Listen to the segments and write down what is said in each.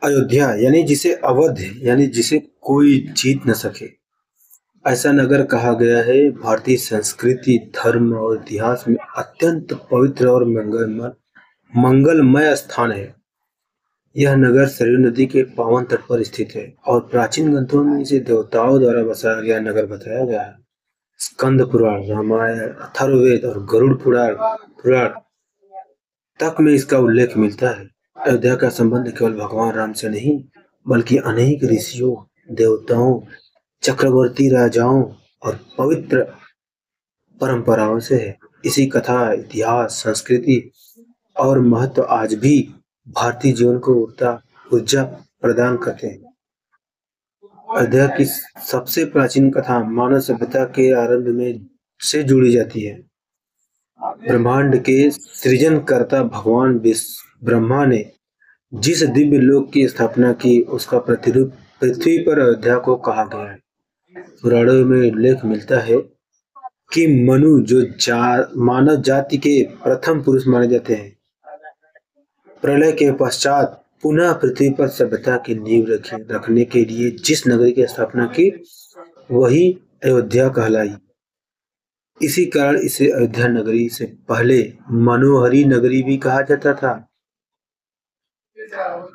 अयोध्या यानी जिसे अवध यानी जिसे कोई जीत न सके, ऐसा नगर कहा गया है। भारतीय संस्कृति, धर्म और इतिहास में अत्यंत पवित्र और मंगलमय स्थान है। यह नगर सरयू नदी के पावन तट पर स्थित है और प्राचीन ग्रंथों में इसे देवताओं द्वारा बसाया गया नगर बताया गया है। स्कंद पुराण, रामायण, अथर्ववेद और गरुड़ पुराण पुराण तक में इसका उल्लेख मिलता है। अयोध्या का संबंध केवल भगवान राम से नहीं, बल्कि अनेक ऋषियों, देवताओं, चक्रवर्ती राजाओं और पवित्र परंपराओं से है। इसी कथा, इतिहास, संस्कृति और महत्व आज भी भारतीय जीवन को ऊर्जा प्रदान करते हैं। अयोध्या की सबसे प्राचीन कथा मानव सभ्यता के आरंभ में से जुड़ी जाती है। ब्रह्मांड के सृजनकर्ता भगवान ब्रह्मा ने जिस दिव्य लोक की स्थापना की, उसका प्रतिरूप पृथ्वी पर अयोध्या को कहा गया है। पुराणों में उल्लेख मिलता है कि मनु जो मानव जाति के प्रथम पुरुष माने जाते हैं, प्रलय के पश्चात पुनः पृथ्वी पर सभ्यता की नींव रखने के लिए जिस नगरी की स्थापना की, वही अयोध्या कहलाई। इसी कारण इसे अयोध्या नगरी से पहले मनोहरी नगरी भी कहा जाता था।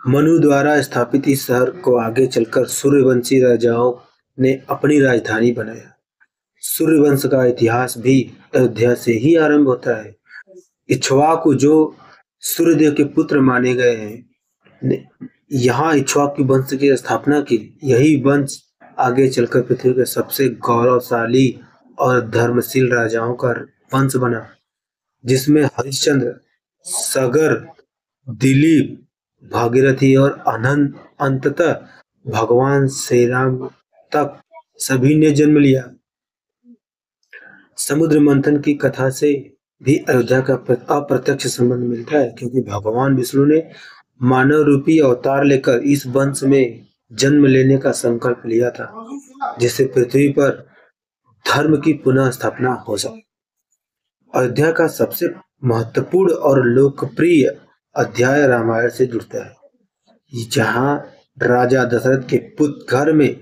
मनु द्वारा स्थापित इस शहर को आगे चलकर सूर्यवंशी राजाओं ने अपनी राजधानी बनाया। सूर्यवंश का इतिहास भी अयोध्या से ही आरंभ होता है। इक्ष्वाकु जो सूर्यदेव के पुत्र माने गए हैं, यहाँ इक्ष्वाकु वंश की स्थापना की। यही वंश आगे चलकर पृथ्वी के सबसे गौरवशाली और धर्मशील राजाओं का वंश बना, जिसमें हरिश्चंद्र, सगर, दिलीप, भागीरथी और अंततः भगवान श्री राम तक सभी ने जन्म लिया। समुद्र मंथन की कथा से भी अयोध्या का अप्रत्यक्ष संबंध मिलता है, क्योंकि भगवान विष्णु ने मानव रूपी अवतार लेकर इस वंश में जन्म लेने का संकल्प लिया था, जिससे पृथ्वी पर धर्म की पुनः स्थापना हो सके। अयोध्या का सबसे महत्वपूर्ण और लोकप्रिय अध्याय रामायण से जुड़ता है, जहाँ राजा दशरथ के पुत्र घर में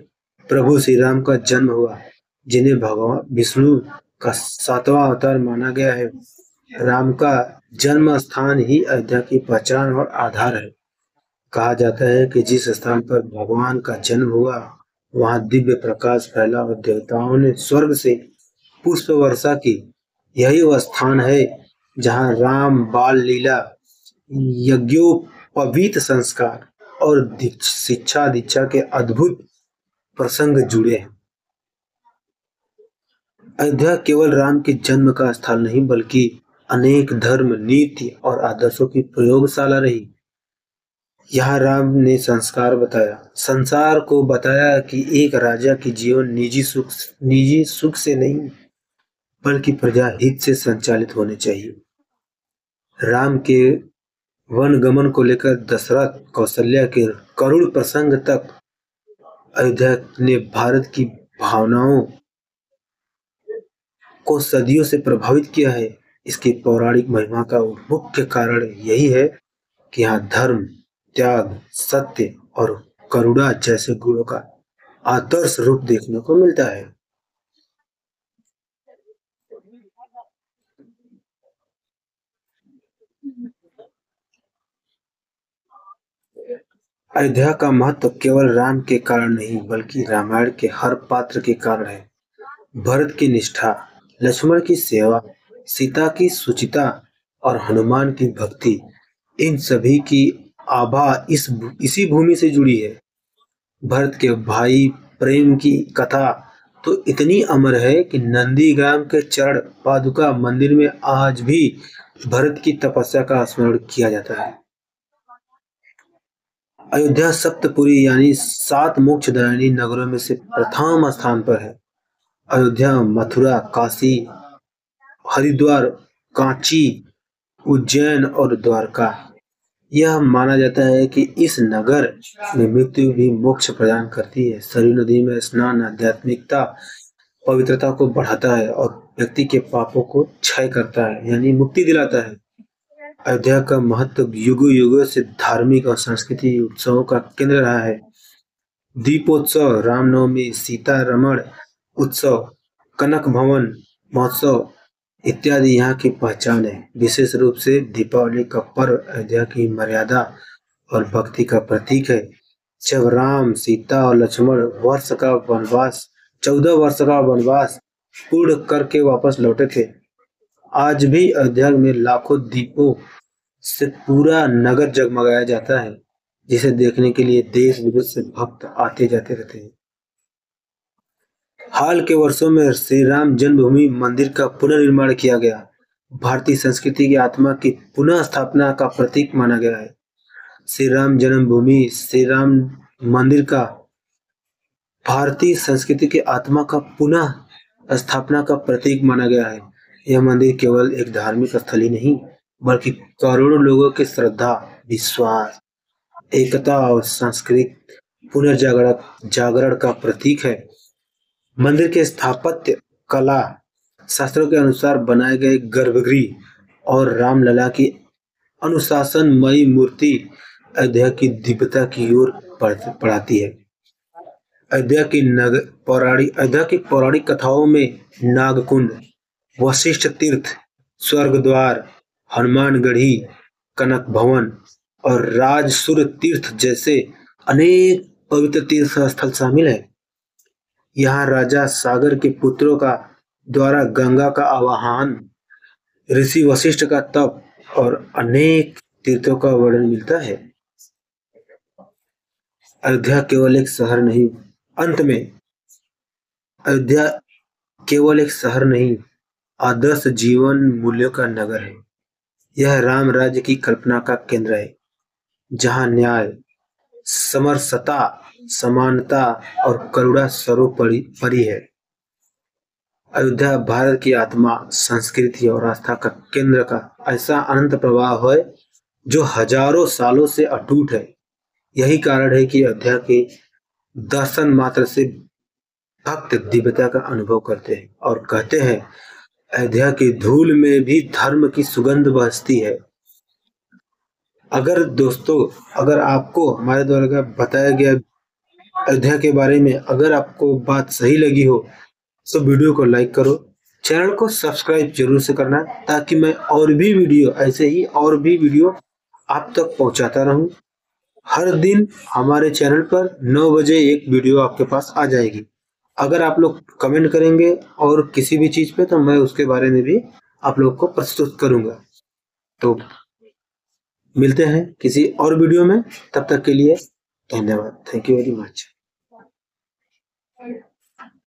प्रभु श्री राम का जन्म हुआ, जिन्हें भगवान विष्णु का 7वां अवतार माना गया है। राम का जन्म स्थान ही अयोध्या की पहचान और आधार है। कहा जाता है कि जिस स्थान पर भगवान का जन्म हुआ, वहां दिव्य प्रकाश फैला और देवताओं ने स्वर्ग से पुष्प वर्षा की। यही वह स्थान है जहां राम बाल लीला, यज्ञोपवीत संस्कार और शिक्षा दीक्षा के अद्भुत प्रसंग जुड़े हैं। अयोध्या केवल राम के जन्म का स्थल नहीं, बल्कि अनेक धर्म, नीति और आदर्शों की प्रयोगशाला रही। यहाँ राम ने संसार को बताया कि एक राजा की जीवन निजी सुख से नहीं, बल्कि प्रजा हित से संचालित होने चाहिए। राम के वन गमन को लेकर दशरथ, कौशल्या के करुण प्रसंग तक अयोध्या ने भारत की भावनाओं को सदियों से प्रभावित किया है। इसकी पौराणिक महिमा का मुख्य कारण यही है कि यहाँ धर्म, त्याग, सत्य और करुणा जैसे गुणों का आदर्श रूप देखने को मिलता है। अयोध्या का महत्व केवल राम के कारण नहीं, बल्कि रामायण के हर पात्र के कारण है। भरत की निष्ठा, लक्ष्मण की सेवा, सीता की सुचिता और हनुमान की भक्ति, इन सभी की आभा इसी भूमि से जुड़ी है। भरत के भाई प्रेम की कथा तो इतनी अमर है कि नंदीग्राम के चरण पादुका मंदिर में आज भी भरत की तपस्या का स्मरण किया जाता है। अयोध्या सप्तपुरी यानी 7 मोक्षदायिनी नगरों में से प्रथम स्थान पर है। अयोध्या, मथुरा, काशी, हरिद्वार, कांची, उज्जैन और द्वारका, यह माना जाता है कि इस नगर में मृत्यु भी मोक्ष प्रदान करती है। सरयू नदी में स्नान आध्यात्मिकता, पवित्रता को बढ़ाता है और व्यक्ति के पापों को क्षय करता है, यानी मुक्ति दिलाता है। अयोध्या का महत्व युगों युगों से धार्मिक और सांस्कृतिक उत्सवों का केंद्र रहा है। दीपोत्सव, रामनवमी, सीतारमण उत्सव, कनक भवन महोत्सव इत्यादि यहाँ की पहचान है। विशेष रूप से दीपावली का पर्व अयोध्या की मर्यादा और भक्ति का प्रतीक है। जब राम, सीता और लक्ष्मण 14 वर्ष का वनवास पूर्ण करके वापस लौटे थे, आज भी अयोध्या में लाखों दीपों से पूरा नगर जगमगाया जाता है, जिसे देखने के लिए देश विदेश से भक्त आते जाते रहते हैं। हाल के वर्षों में श्री राम जन्मभूमि मंदिर का पुनर्निर्माण किया गया। भारतीय संस्कृति की आत्मा की पुनः स्थापना का प्रतीक माना गया है। श्री राम जन्मभूमि, श्री राम मंदिर का भारतीय संस्कृति की आत्मा का पुनः स्थापना का प्रतीक माना गया है। यह मंदिर केवल एक धार्मिक स्थल ही नहीं, बल्कि करोड़ों लोगों की श्रद्धा, विश्वास, एकता और सांस्कृतिक पुनर्जागरण जागरण का प्रतीक है। मंदिर के स्थापत्य कला, शास्त्रों के अनुसार बनाए गए गर्भगृह और रामलला की अनुशासनमयी मूर्ति अयोध्या की दिव्यता की ओर बढ़ाती है। अयोध्या की पौराणिक कथाओं में नागकुंड, वशिष्ठ तीर्थ, स्वर्ग द्वार, हनुमानगढ़ी, कनक भवन और राजसुर तीर्थ जैसे अनेक पवित्र तीर्थ स्थल शामिल है। यहाँ राजा सागर के पुत्रों का द्वारा गंगा का आवाहन, ऋषि वशिष्ठ का तप और अनेक तीर्थों का वर्णन मिलता है। अयोध्या केवल एक शहर नहीं, अंत में अयोध्या केवल एक शहर नहीं, आदर्श जीवन मूल्यों का नगर है। यह राम राज्य की कल्पना का केंद्र है, जहां न्याय, समरसता, समानता और करुणा सर्वोपरि है। अयोध्या भारत की आत्मा, संस्कृति और आस्था का केंद्र का ऐसा अनंत प्रवाह है जो हजारों सालों से अटूट है। यही कारण है कि अयोध्या के दर्शन मात्र से भक्त दिव्यता का अनुभव करते हैं और कहते हैं, अयोध्या की धूल में भी धर्म की सुगंध बसती है। अगर दोस्तों, अगर आपको हमारे द्वारा बताया गया अयोध्या के बारे में अगर आपको बात सही लगी हो, तो वीडियो को लाइक करो, चैनल को सब्सक्राइब जरूर से करना, ताकि मैं और भी वीडियो ऐसे ही और भी वीडियो आप तक पहुंचाता रहूं। हर दिन हमारे चैनल पर 9 बजे एक वीडियो आपके पास आ जाएगी। अगर आप लोग कमेंट करेंगे और किसी भी चीज पे, तो मैं उसके बारे में भी आप लोग को प्रस्तुत करूंगा। तो मिलते हैं किसी और वीडियो में, तब तक के लिए धन्यवाद। Thank you very much.